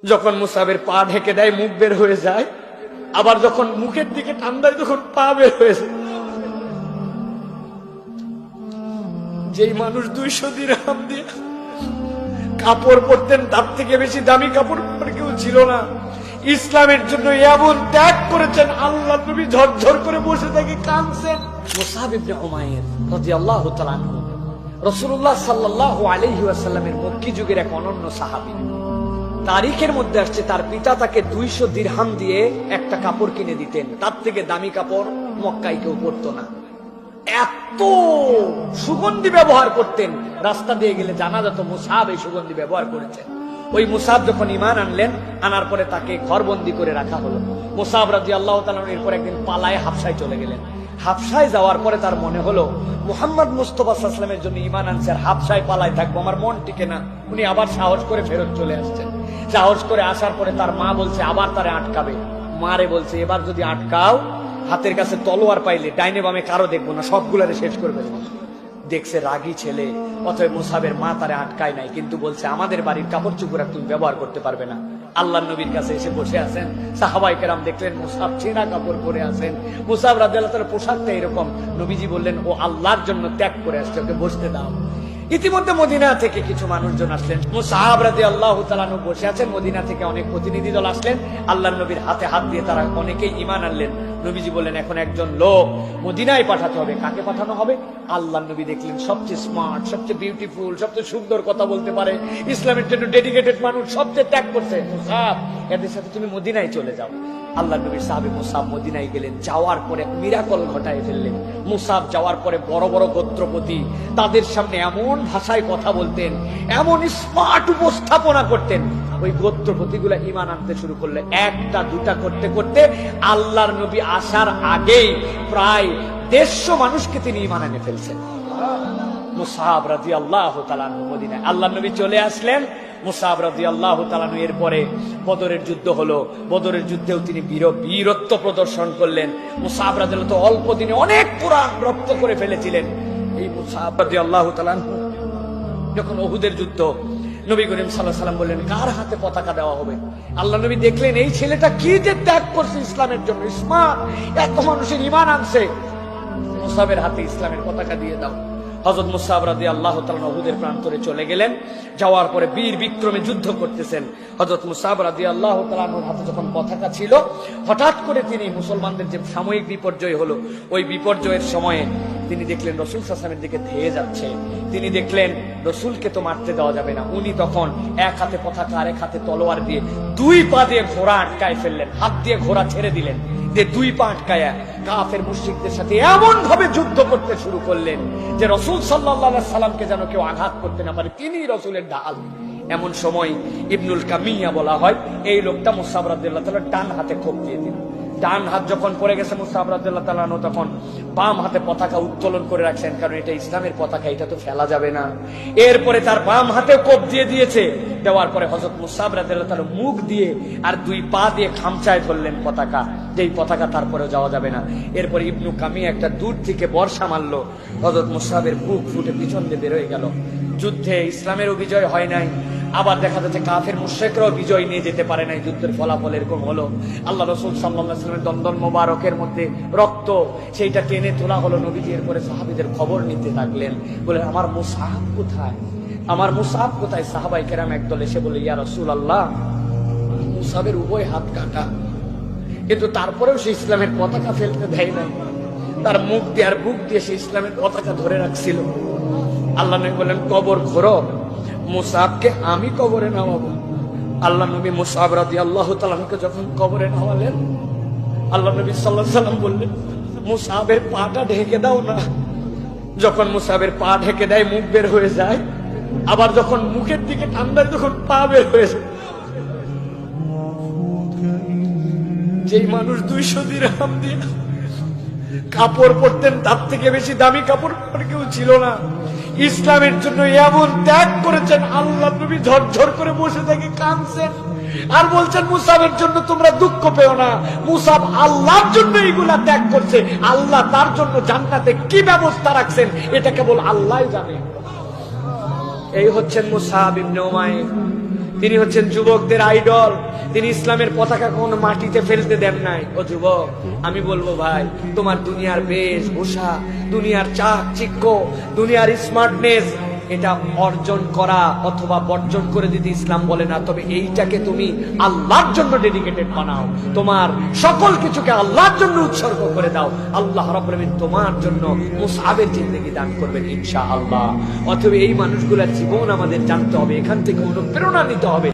যখন মুসাবের পা ঢেকে দেয় মুখ বের হয়ে যায়, আবার যখন মুখের দিকে টান দেয় তখন পা বের হয়ে যায়। যেই মানুষ 200 দিরহাম দিয়ে কাপড় পরতেন, তার থেকে বেশি দামি কাপড় পরে কেউ ছিল না। ইসলামের জন্য এমন ত্যাগ করেছেন, আল্লাহ নবী ঝরঝর করে বসে থেকে কাঁদছেন। মুসাব ইবনে উমাইর রাদিয়াল্লাহু তাআলা আনহু রাসূলুল্লাহ সাল্লাল্লাহু আলাইহি ওয়াসাল্লামের মক্কি যুগের এক অনন্য সাহাবী। তারিখের মধ্যে আসছে তার পিতা তাকে 200 দিরহাম দিয়ে একটা কাপড় কিনে দিতেন, তার থেকে দামি কাপড় মক্কায় কেউ পরতো না। এত সুগন্ধি ব্যবহার করতেন, রাস্তা দিয়ে গেলে জানা যেত মুসাব এই সুগন্ধি ব্যবহার করেছেন। ওই মুসাব যখন ঈমান আনলেন, আনার পরে তাকে ঘরবন্দি করে রাখা হলো। মুসাব রাদিয়াল্লাহু তাআলা এরপর একদিন পালায় হাবশায় চলে গেলেন। হাবশায় যাওয়ার পরে তার মনে হলো মুহাম্মদ মুস্তাফা সাল্লাল্লাহু আলাইহি ওয়াসাল্লামের জন্য ঈমান আনছে, আর হাবশায় পালায় থাকবো, আমার মন টিকে না। উনি আবার সাহস করে ফেরত চলে আসছেন। সাহস করে আসার পরে তার মা বলছে আবার তারে আটকাবে। মারে বলছে এবার যদি আটকাও, হাতের কাছে তলোয়ার পাইলে ডাইনে বামে কারো দেখবো না, সবগুলারে শেষ করে ফেলবো। দেখছে রাগী ছেলে, অতএব মুসাবের মা তারে আটকায় নাই, কিন্তু বলছে আমাদের বাড়ির কাপড় চোপড় তুমি ব্যবহার করতে পারবে না। আল্লাহর নবীর কাছে এসে বসে আছেন, সাহাবায়ে কেরাম দেখলেন মুসাব ছেঁড়া কাপড় পরে আছেন। মুসাব রাদিয়াল্লাহু তাআলার পোশাকটা এরকম। নবীজি বললেন ও আল্লাহর জন্য ত্যাগ করে আসছে, ওকে বসতে দাও। ইতিমধ্যে মদিনা থেকে কিছু মানুষজন আসলেন। মুসাব রাদিয়াল্লাহু তাআলা বসে আছেন, মদিনা থেকে অনেক প্রতিনিধি দল আসলেন। আল্লাহর নবীর হাতে হাত দিয়ে তারা অনেকেই ঈমান আনলেন। নবীজি বললেন এখন একজন লোক মদিনায় পাঠাতে হবে। কাকে পাঠানো হবে? আল্লাহর নবী দেখলেন সবচেয়ে স্মার্ট, সবচেয়ে বিউটিফুল, সবচেয়ে সুন্দর কথা বলতে পারে, ইসলামের জন্য ডেডিকেটেড মানুষ, সবচেয়ে ত্যাগ করছে। মুসাব, এদের সাথে তুমি মদিনায় চলে যাও। আল্লাহর নবীর সাহাবী মুসাব মদিনায় গেলেন। যাওয়ার পরে মিরাকল ঘটায় ফেললেন। মুসাব যাওয়ার পরে বড় বড় গোত্রপতি তাদের সামনে এমন ভাষায় কথা বলতেন, এমন স্মার্ট উপস্থাপনা করতেন, ওই গোত্রপতিগুলা ঈমান আনতে শুরু করলে। একটা দুটা করতে করতে আল্লাহর নবী আসার আগেই প্রায় 150 মানুষকে তিনি ঈমান এনে ফেলছেন। মুসাব রাদিয়াল্লাহু তাআলা মদিনায়, আল্লাহর নবী চলে আসলেন। মুসাব রাদিয়াল্লাহু তাআলা এরপরে বদরের যুদ্ধ হলো। বদরের যুদ্ধেও তিনি বীরত্ব প্রদর্শন করলেন। মুসাব রাদিয়াল্লাহু তাআলা অল্প দিনে অনেক পুরাণ রপ্ত করে ফেলেছিলেন। এই মুসাব রাদিয়াল্লাহু তাআলা যখন উহুদের যুদ্ধ, নবী করিম সাল্লাল্লাহু আলাইহি ওয়াসাল্লাম বললেন কার হাতে পতাকা দেওয়া হবে? আল্লাহ নবী দেখলেন এই ছেলেটা কি যে ত্যাগ করছে ইসলামের জন্য, স্মার্ট, এত মানুষের ঈমান আনছে, মুসাবের হাতে ইসলামের পতাকা দিয়ে দাও। হযরত মুসাব রাদিয়াল্লাহু তাআলা উহুদের প্রান্তরে চলে গেলেন। যাওয়ার পরে বীর বিক্রমে যুদ্ধ করতেছেন। হযরত মুসাব রাদিয়াল্লাহু তাআলার হাতে যখন পতাকা ছিল, হঠাৎ করে তিনি মুসলমানদের যে সাময়িক বিপর্যয় হলো, ওই বিপর্যয়ের সময়ে তিনি দেখলেন রাসূল সাল্লাল্লাহু আলাইহি ওয়াসাল্লামের দিকে ধেয়ে যাচ্ছে। তিনি দেখলেন রাসূলকে তো মারতে দেওয়া যাবে না। উনি তখন এক হাতে পতাকা আর এক হাতে তলোয়ার দিয়ে 2 পা দিয়ে ঘোড়া আটকায় ফেললেন, হাত দিয়ে ঘোড়া ছেড়ে দিলেন, যে 2 পা আটকায়া কাফের মুশরিকদের সাথে এমন ভাবে যুদ্ধ করতে শুরু করলেন যে রাসূল সাল্লাল্লাহু আলাইহি সাল্লামকে যেন কেউ আঘাত করতে না পারে, তিনি রাসূলের ঢাল। এমন সময় ইবনুল কামিয়া বলা হয়, এই লোকটা মুসাব রাদিয়াল্লাহু তাআলা ডান হাতে কোপ দিয়ে দিল। ডান হাত যখন পড়ে গেছে মুসাব রাদিয়াল্লাহু তাআলা তখন বাম হাতে পতাকা উত্তোলন করে রাখছেন, কারণ এটা ইসলামের পতাকা, এটা তো ফেলা যাবে না। এরপরে তার বাম হাতে কোপ দিয়ে দিয়েছে। দেওয়ার পরে হযরত মুসাব রাদিয়াল্লাহু তাআলা মুখ দিয়ে আর 2 পা দিয়ে খামচায় ধরলেন পতাকা, যেই পতাকা তারপরেও যাওয়া যাবে না। এরপরে ইবনু কামিয়া একটা দূর থেকে বর্ষা মারলো, হযরত মুসাবের বুক ফুটে পিছন দিয়ে বের হয়ে গেল। যুদ্ধে ইসলামেরও বিজয় হয় নাই, আবার দেখা যাচ্ছে কাফের মুশরিকরাও বিজয় নিয়ে যেতে পারে নাই। যুদ্ধের ফলাফল এরকম হলো। আল্লাহ রাসূল সাল্লাল্লাহু আলাইহি ওয়াসাল্লামের দন্দন মোবারকের মধ্যে রক্ত, সেইটা টেনে তোলা হলো। নবীজি এরপরে সাহাবীদের খবর নিতে লাগলেন, বলে আমার মুসাব কোথায়, আমার মুসাব কোথায়? সাহাবায়ে কেরাম একদল এসে বলে ইয়া রাসূলুল্লাহ, মুসাবের উভয় হাত কাটা, কিন্তু তারপরেও সে ইসলামের পতাকা ফেলতে দেয় নাই। তার মুখ দিয়ে আর বুক দিয়ে সে ইসলামের পতাকা ধরে রাখছিল। আল্লাহ নবী বললেন কবর ঘোরো, মুসাবকে আমি কবরে নামাবো। আল্লাহ নবী মুসাব রাদিয়াল্লাহু তাআলাকে যখন কবরে নামালেন, আল্লাহ নবী সাল্লাল্লাহু আলাইহি ওয়াসাল্লাম বললেন মুসাবের পাটা ঢেকে দাও না। যখন মুসাবের পা ঢেকে দেয় মুখ বের হয়ে যায়, আবার যখন মুখের দিকে টান দেয় তখন পা বের হয়ে যায়। যেই মানুষ 200 দিরহাম দিয়ে কাপড় পরতেন, তার থেকে বেশি দামি কাপড় পরে কেউ ছিল না। ইসলামের জন্য এমন ত্যাগ করেছেন, আল্লাহ নবী ঝরঝর করে বসে থেকে কাঁদছেন আর বলছেন মুসাবের জন্য তোমরা দুঃখ পেও না, মুসাব আল্লাহর জন্য এইগুলা ত্যাগ করছে, আল্লাহ তার জন্য জান্নাতে কি ব্যবস্থা রাখছেন এটা কেবল আল্লাহই জানে। এই হচ্ছেন মুসাব ইবনে উমাইর। তিনি হচ্ছেন যুবকদের আইডল। তিনি ইসলামের পতাকা কখনো মাটিতে ফেলতে দেন নাই। ও যুবক, আমি বলবো ভাই, তোমার দুনিয়ার বেশভূষা, দুনিয়ার চাকচিক্য, দুনিয়ার স্মার্টনেস, এটা অর্জন করা অথবা বর্জন করে দিতে ইসলাম বলে না। তবে এইটাকে তুমি আল্লাহর জন্য ডেডিকেটেড বানাও, তোমার সকল কিছুকে আল্লাহর জন্য উৎসর্গ করে দাও। আল্লাহ রাব্বুল আলামিন তোমার জন্য মুসআবের জিন্দেগি দান করবেন ইনশাআল্লাহ। অথবা এই মানুষগুলোর জীবন আমাদের জানতে হবে, এখান থেকে অনুপ্রেরণা নিতে হবে।